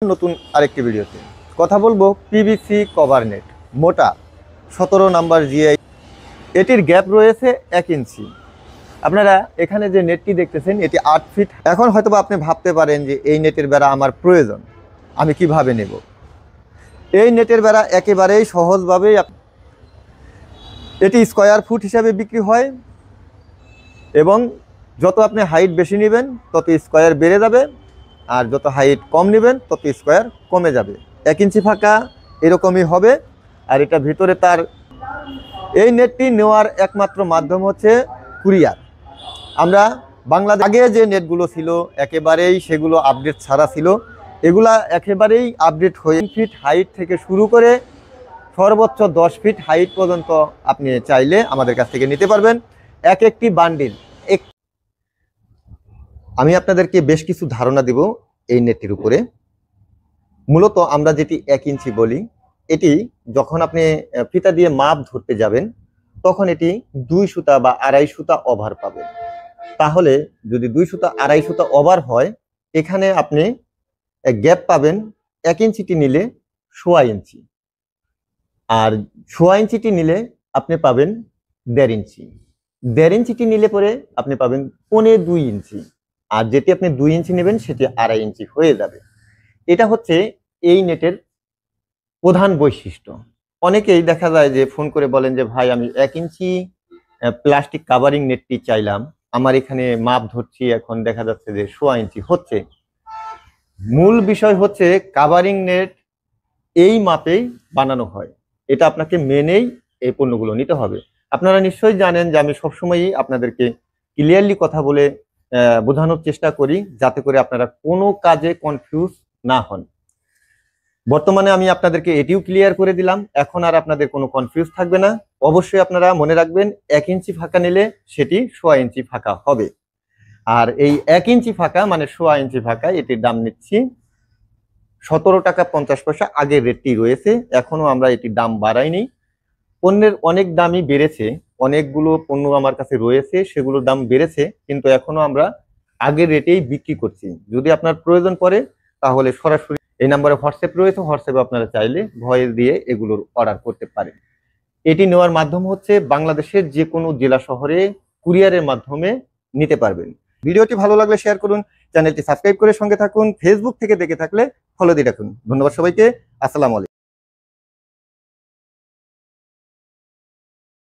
নতুন আরেকটি ভিডিওতে কথা বলবো পিভিসি কভার নেট মোটা 17 নাম্বার জিআই। এটির গ্যাপ রয়েছে 1 ইঞ্চি। আপনারা এখানে যে নেটটি দেখতেছেন এটি 8 ফিট। এখন হয়তো আপনি ভাবতে পারেন যে এই নেটের বেড়া আমার প্রয়োজন, আমি কিভাবে নেব। এই নেটের বেড়া একেবারেই সহজভাবেই এটি স্কয়ার ফুট হিসাবে বিক্রি হয় এবং যত আপনি হাইট বেশি নেবেন তত স্কয়ার বেড়ে যাবে, আর যত হাইট কম নেবেন তত স্কয়ার কমে যাবে। 1 ইঞ্চি ফাঁকা এরকমই হবে। আর এটা ভিতরে তার এই নেটটি নেওয়ার একমাত্র মাধ্যম হচ্ছে কুরিয়ার। আমরা বাংলাদেশ আগে যে নেটগুলো ছিল একেবারেই সেগুলো আপডেট ছাড়া ছিল, এগুলা একেবারেই আপডেট হয়ে ফিট হাইট থেকে শুরু করে সর্বোচ্চ 10 ফিট হাইট পর্যন্ত আপনি চাইলে আমাদের কাছ থেকে নিতে পারবেন। একটি বান্ডিল। আমি আপনাদেরকে বেশ কিছু ধারণা দিব এই নেটটির উপরে। মূলত আমরা যেটি 1 ইঞ্চি বলি, এটি যখন আপনি ফিতা দিয়ে মাপ ধরতে যাবেন তখন এটি 2 সুতা বা 2.5 সুতা ওভার পাবেন। তাহলে যদি 2 সুতা 2.5 সুতা ওভার হয়, এখানে আপনি গ্যাপ পাবেন 1 ইঞ্চিটি নিলে 1.5 ইঞ্চি, আর 1.5 ইঞ্চিটি নিলে আপনি পাবেন 1.5 ইঞ্চি, 1.5 ইঞ্চিটি নিলে পরে আপনি পাবেন 2.25 ইঞ্চি, আর যেটি আপনি 2 ইঞ্চি নেবেন সেটি 2.5 ইঞ্চি হয়ে যাবে। এটা হচ্ছে এই নেটের প্রধান বৈশিষ্ট্য। অনেকেই দেখা যায় যে ফোন করে বলেন যে ভাই আমি 1 ইঞ্চি প্লাস্টিক কাভারিং নেটটি চাইলাম, আমার এখানে মাপ ধরছি, এখন দেখা যাচ্ছে যে 1.5 ইঞ্চি হচ্ছে। মূল বিষয় হচ্ছে কাভারিং নেট এই মাপেই বানানো হয়, এটা আপনাকে মেনেই এই পণ্যগুলো নিতে হবে। আপনারা নিশ্চয়ই জানেন যে আমি সবসময়ই আপনাদেরকে ক্লিয়ারলি কথা বলে বোঝানোর চেষ্টা করি যাতে করে আপনারা কোনো কাজে কনফিউজ না হন। বর্তমানে আমি আপনাদেরকে এটিও ক্লিয়ার করে দিলাম, এখন আর আপনাদের কোনো কনফিউজ থাকবে না। অবশ্যই আপনারা মনে রাখবেন 1 ইঞ্চি ফাঁকা নিলে সেটি 1.5 ইঞ্চি ফাঁকা হবে। আর এই 1 ইঞ্চি ফাঁকা মানে 1.5 ইঞ্চি ফাঁকা, এটির দাম নিচ্ছি 17 টাকা 50 পয়সা। আগের রেটটি রয়েছে, এখনো আমরা এটির দাম বাড়াইনি। পণ্যের অনেক দামই বেড়েছে, অনেকগুলো পণ্য আমার কাছে রয়েছে সেগুলোর দাম বেড়েছে, কিন্তু এখনো আমরা আগের রেটেই বিক্রি করছি। যদি আপনার প্রয়োজন পড়ে তাহলে সরাসরি এই নাম্বারে হোয়াটসঅ্যাপ রয়েছে, হোয়াটসঅ্যাপে আপনারা চাইলে ভয়েস দিয়ে এগুলোর অর্ডার করতে পারেন। এটি নেওয়ার মাধ্যম হচ্ছে বাংলাদেশের যে কোনো জেলা শহরে কুরিয়ারের মাধ্যমে নিতে পারবেন। ভিডিওটি ভালো লাগলে শেয়ার করুন, চ্যানেলটি সাবস্ক্রাইব করে সঙ্গে থাকুন, ফেসবুক থেকে দেখে থাকলে ফলো দিয়ে রাখুন। ধন্যবাদ সবাইকে, আসসালামু আলাইকুম।